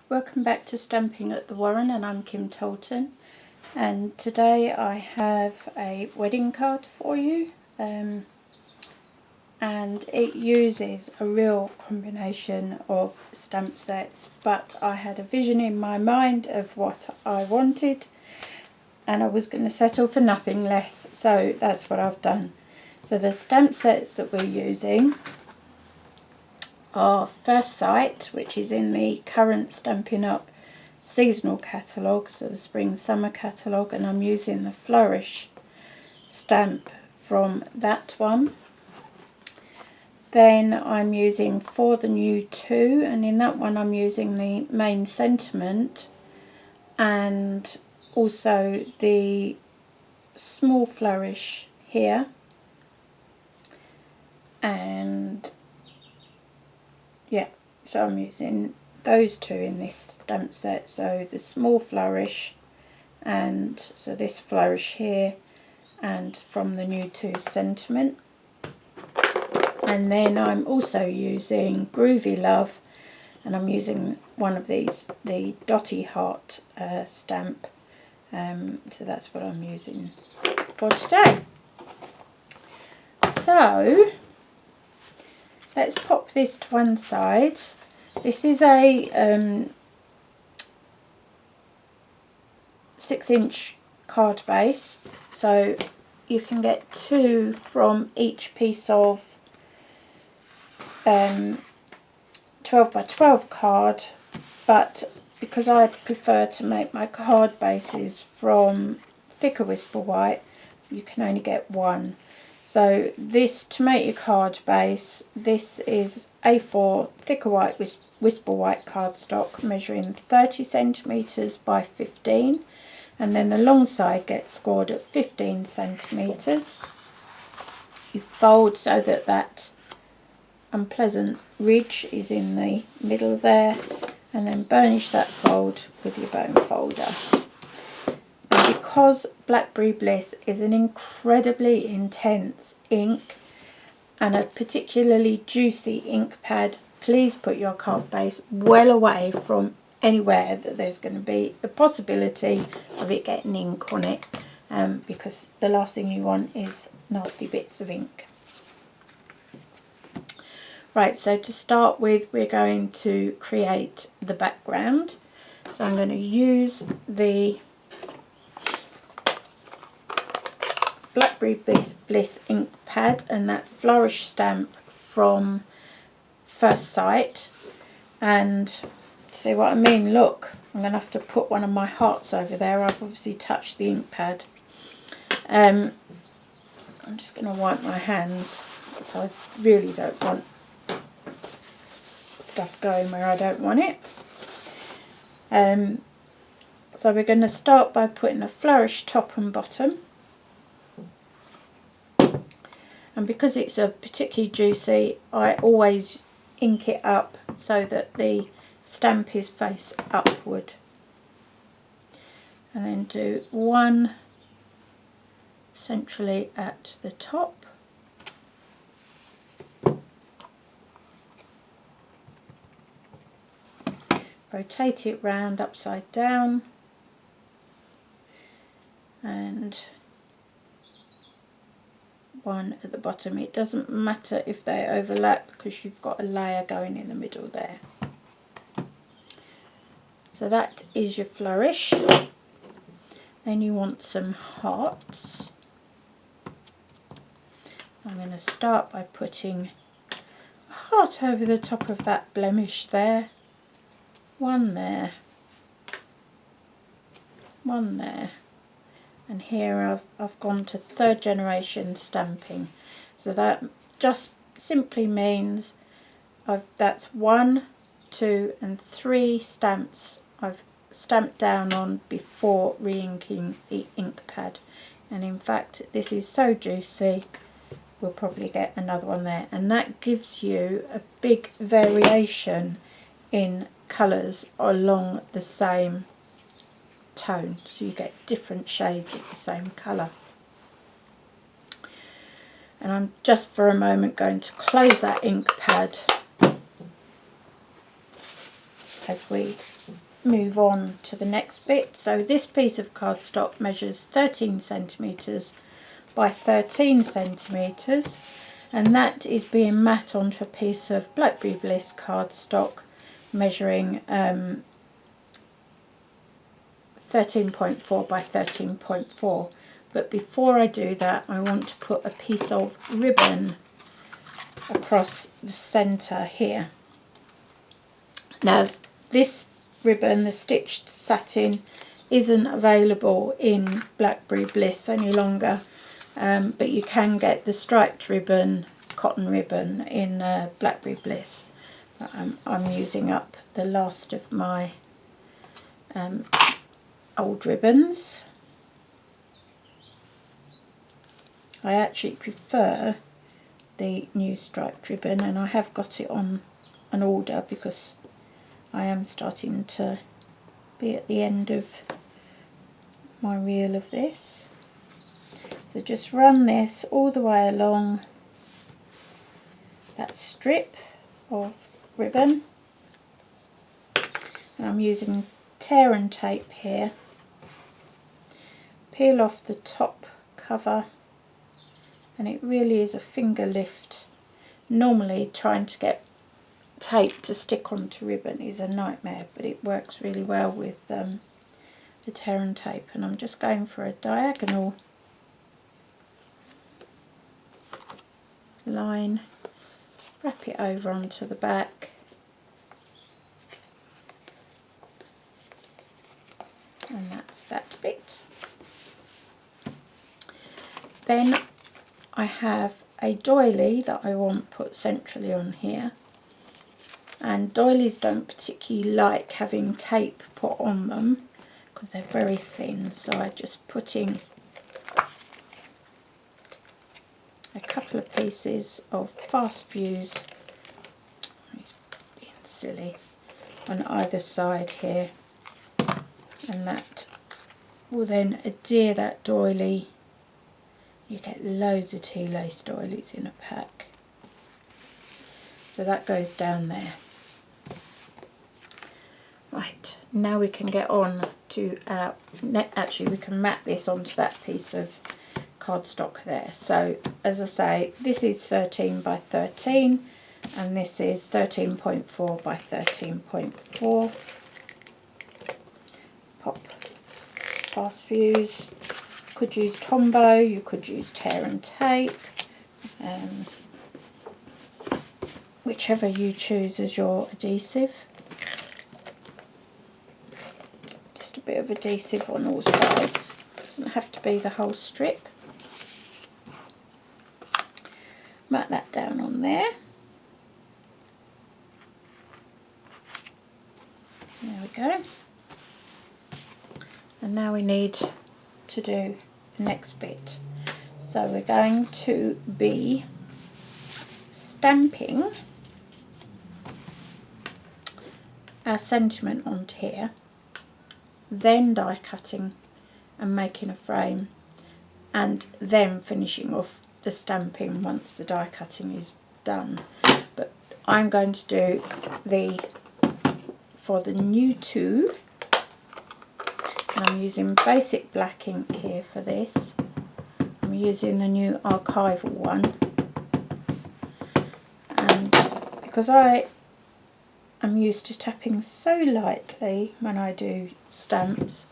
welcome back to Stamping at the Warren, and I'm Kim Tolton, and today I have a wedding card for you, and it uses a real combination of stamp sets, but I had a vision in my mind of what I wanted and I was going to settle for nothing less, so that's what I've done. So the stamp sets that we're using are First Sight, which is in the current Stampin' Up seasonal catalogue, so the spring summer catalogue, and I'm using the Flourish stamp from that one. Then I'm using For the New 2, and in that one I'm using the main sentiment and also the small flourish here, and yeah, so I'm using those two in this stamp set, so the small flourish and so this flourish here, and from the New 2 sentiment. And then I'm also using Groovy Love, and I'm using one of these, the Dotty Heart stamp, so that's what I'm using for today. So let's pop this to one side. This is a 6-inch card base, so you can get 2 from each piece of 12 by 12 card, but because I prefer to make my card bases from thicker whisper white, you can only get 1. So this, to make your card base, this is A4 thicker white whisper white cardstock measuring 30 centimetres by 15, and then the long side gets scored at 15 centimetres. You fold so that that unpleasant ridge is in the middle there, and then burnish that fold with your bone folder. And because Blackberry Bliss is an incredibly intense ink and a particularly juicy ink pad, please put your card base well away from anywhere that there's going to be the possibility of it getting ink on it, because the last thing you want is nasty bits of ink. Right, so to start with, we're going to create the background. So I'm going to use the Blackberry Bliss ink pad and that flourish stamp from First Sight. And see what I mean? Look, I'm going to have to put one of my hearts over there. I've obviously touched the ink pad. I'm just going to wipe my hands, so I really don't want stuff going where I don't want it. So we're going to start by putting a flourish top and bottom, and because it's a particularly juicy, I always ink it up so that the stamp is face upward, and then do one centrally at the top, rotate it round upside down, and one at the bottom. It doesn't matter if they overlap because you've got a layer going in the middle there. So that is your flourish. Then you want some hearts. I'm going to start by putting a heart over the top of that blemish there. One there, one there, and here I've gone to 3rd generation stamping, so that just simply means that's 1, 2 and 3 stamps I've stamped down on before re-inking the ink pad, and in fact this is so juicy we'll probably get another one there, and that gives you a big variation in colours along the same tone, so you get different shades of the same colour. And I'm just for a moment going to close that ink pad as we move on to the next bit. So this piece of cardstock measures 13 centimetres by 13 centimetres, and that is being matte onto a piece of Blackberry Bliss cardstock measuring 13.4 by 13.4. But before I do that, I want to put a piece of ribbon across the centre here. Now this ribbon, the stitched satin, isn't available in Blackberry Bliss any longer, but you can get the striped ribbon, cotton ribbon in Blackberry Bliss. I'm using up the last of my old ribbons. I actually prefer the new striped ribbon, and I have got it on an order because I am starting to be at the end of my reel of this. So just run this all the way along that strip of ribbon, and I'm using tear and tape here. Peel off the top cover, and it really is a finger lift. Normally trying to get tape to stick onto ribbon is a nightmare, but it works really well with the tear and tape. And I'm just going for a diagonal line, wrap it over onto the back, and that's that bit. Then I have a doily that I want put centrally on here, and doilies don't particularly like having tape put on them because they're very thin, so I just put in a couple of pieces of fast fuse, he's being silly, on either side here, and that will then adhere that doily. You get loads of tea lace doilies in a pack. So that goes down there. Right, now we can get on to our, actually we can mat this onto that piece of cardstock there. So as I say, this is 13 by 13 and this is 13.4 by 13.4. Pop fast fuse. Could use Tombow, you could use tear and tape, whichever you choose as your adhesive. Just a bit of adhesive on all sides, doesn't have to be the whole strip. Mat that down on there. There we go. And now we need to do the next bit. So we're going to be stamping our sentiment onto here, then die cutting and making a frame, and then finishing off the stamping once the die cutting is done. But I'm going to do for the new two, and I'm using basic black ink here for this. I'm using the new archival one, and because I am used to tapping so lightly when I do stamps,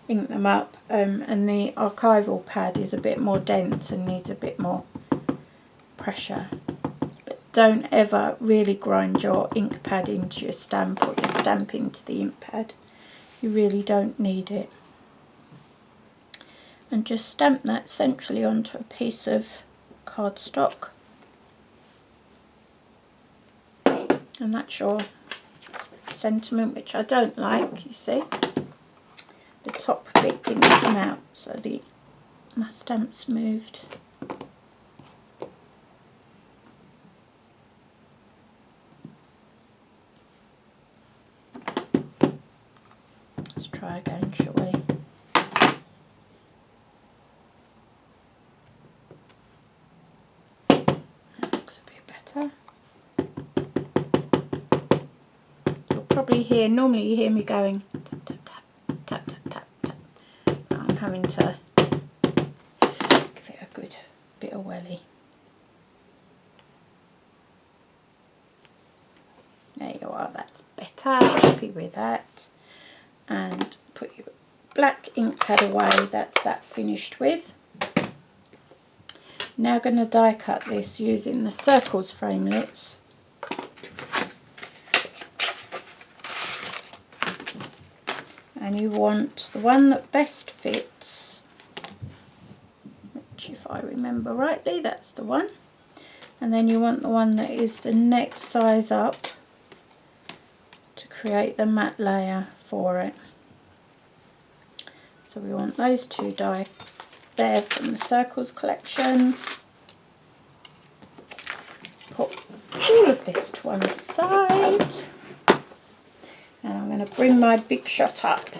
ink them up, and the archival pad is a bit more dense and needs a bit more pressure. But don't ever really grind your ink pad into your stamp or your stamp into the ink pad. You really don't need it. And just stamp that centrally onto a piece of cardstock, and that's your sentiment, which I don't like. You see the top bit didn't come out, so my stamp's moved. Let's try again, shall we? probably hear, normally you hear me going tap, tap, tap, tap, tap, tap, tap. I'm having to give it a good bit of welly. There you are, that's better, happy with that. And put your black ink pad away, that's that finished with. Now going to die cut this using the circles framelits. And you want the one that best fits, which if I remember rightly, that's the one. And then you want the one that is the next size up to create the matte layer for it. So we want those two die there from the circles collection. Put all of this to one side. And I'm going to bring my Big Shot up.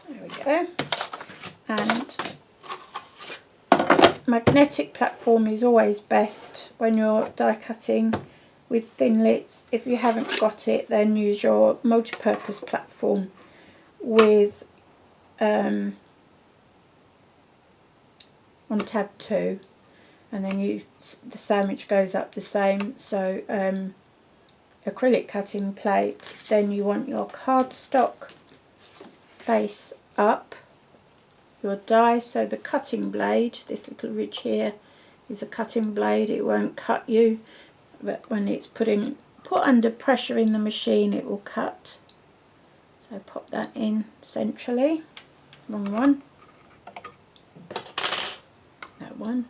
There we go. And magnetic platform is always best when you're die cutting with thinlits. If you haven't got it, then use your multi-purpose platform with on tab 2. And then the sandwich goes up the same. So acrylic cutting plate, then you want your cardstock face up, your die, so the cutting blade, this little ridge here is a cutting blade, it won't cut you, but when it's put under pressure in the machine it will cut. So pop that in centrally, wrong one, that one.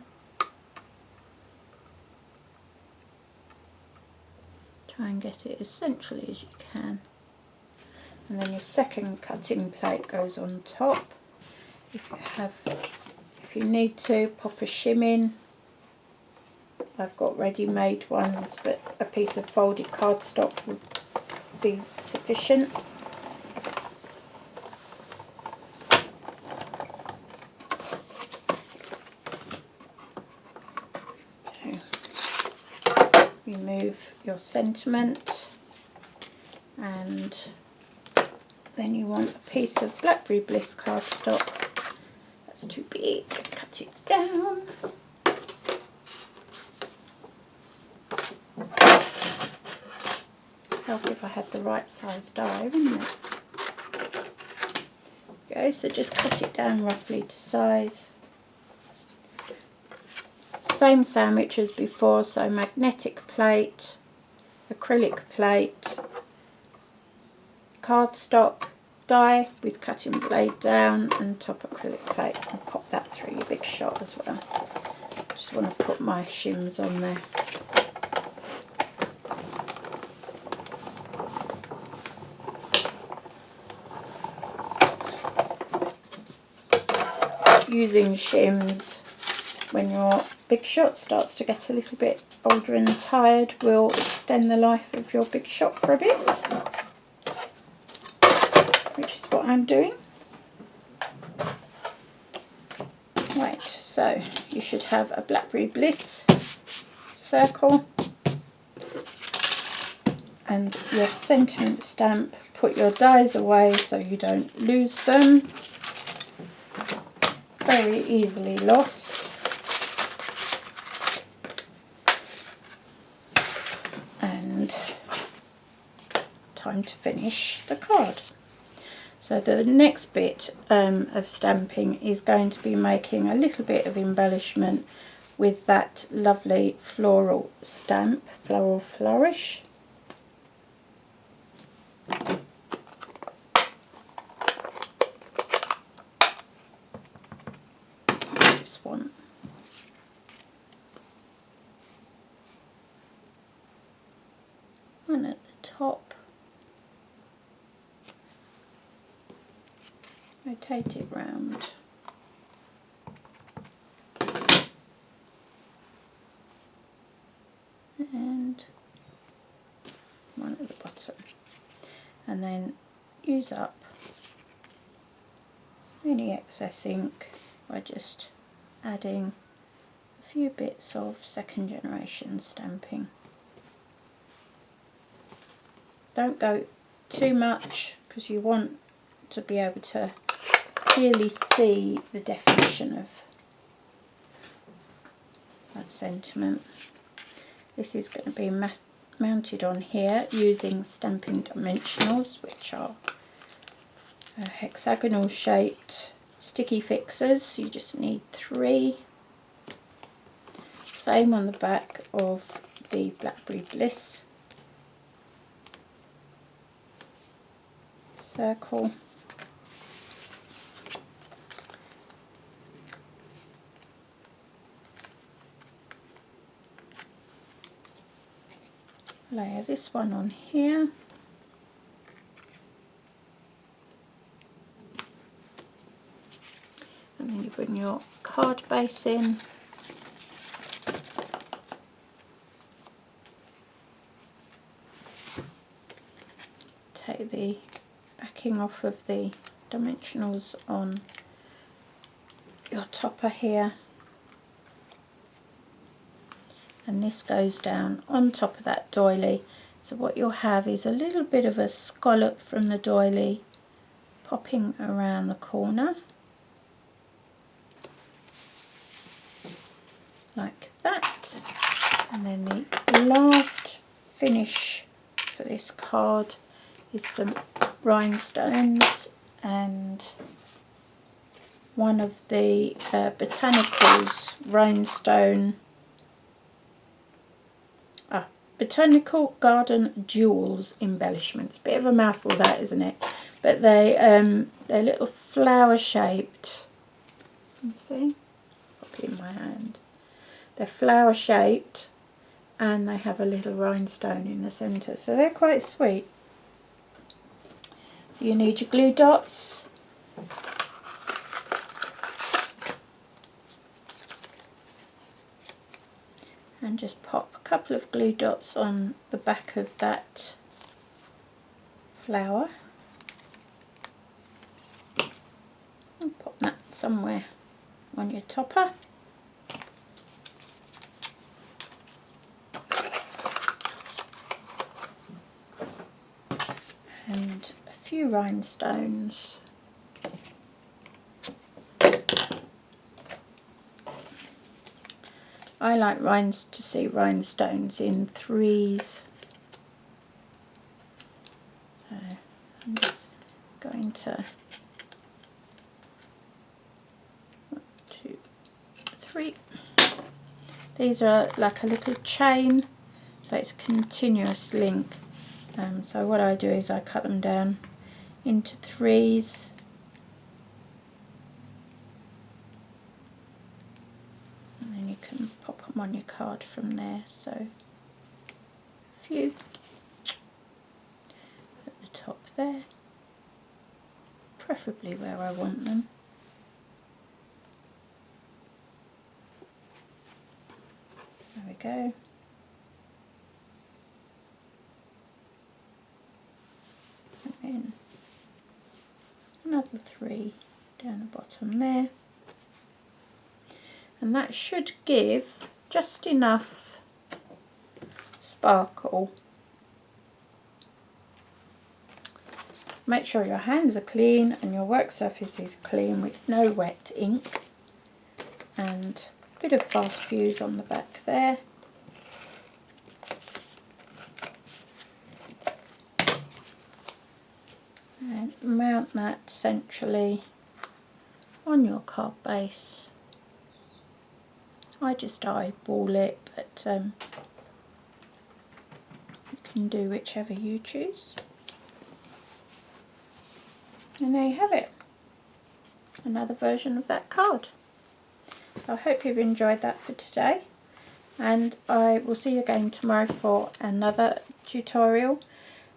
Try and get it as centrally as you can. And then your second cutting plate goes on top. If you need to, pop a shim in. I've got ready-made ones, but a piece of folded cardstock would be sufficient. Remove your sentiment, and then you want a piece of Blackberry Bliss cardstock. That's too big, cut it down. Help if I had the right size die, wouldn't it? Okay, so just cut it down roughly to size. Same sandwich as before, so magnetic plate, acrylic plate, cardstock, die with cutting blade down, and top acrylic plate, and pop that through your Big Shot as well. Just want to put my shims on there. Using shims when your Big Shot starts to get a little bit older and tired will extend the life of your Big Shot for a bit, which is what I'm doing. Right, so you should have a Blackberry Bliss circle and your sentiment stamp. Put your dies away so you don't lose them. Very easily lost. And time to finish the card. So the next bit of stamping is going to be making a little bit of embellishment with that lovely floral stamp, Floral Flourish. Just want one at the top. Rotate it round. And one at the bottom. And then use up any excess ink by just adding a few bits of second generation stamping. Don't go too much because you want to be able to clearly see the definition of that sentiment. This is going to be mounted on here using Stampin dimensionals, which are hexagonal shaped sticky fixers. You just need 3. Same on the back of the Blackberry Bliss circle. Layer this one on here. And then you bring your card base in. Take the backing off of the dimensionals on your topper here. And this goes down on top of that doily. So what you'll have is a little bit of a scallop from the doily popping around the corner. Like that. And then the last finish for this card is some rhinestones and one of the Botanicals rhinestone Botanical Garden Jewels embellishments. Bit of a mouthful that, isn't it? But they're little flower shaped. You see? Pop it in my hand. They're flower shaped and they have a little rhinestone in the centre. So they're quite sweet. So you need your glue dots. And just pop a couple of glue dots on the back of that flower. And pop that somewhere on your topper. And a few rhinestones. I like to see rhinestones in 3s. So I'm just going to 1, 2, 3. These are like a little chain, so it's a continuous link. So what I do is I cut them down into 3s. Pop them on your card from there. So a few at the top there, preferably where I want them. There we go. And then another 3 down the bottom there. And that should give just enough sparkle. Make sure your hands are clean and your work surface is clean with no wet ink. And a bit of fast fuse on the back there. And mount that centrally on your card base. I just eyeball it, but you can do whichever you choose. And there you have it. Another version of that card. So I hope you've enjoyed that for today. And I will see you again tomorrow for another tutorial.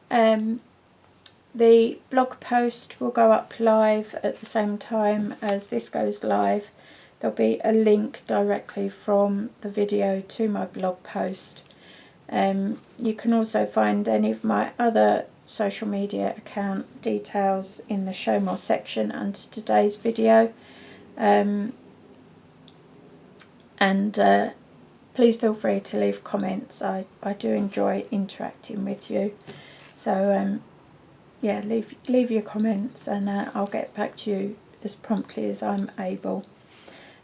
The blog post will go up live at the same time as this goes live. There'll be a link directly from the video to my blog post. You can also find any of my other social media account details in the show more section under today's video. and please feel free to leave comments. I do enjoy interacting with you, so yeah, leave your comments, and I'll get back to you as promptly as I'm able.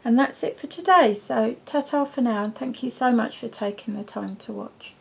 And that's it for today, so ta-ta for now, and thank you so much for taking the time to watch.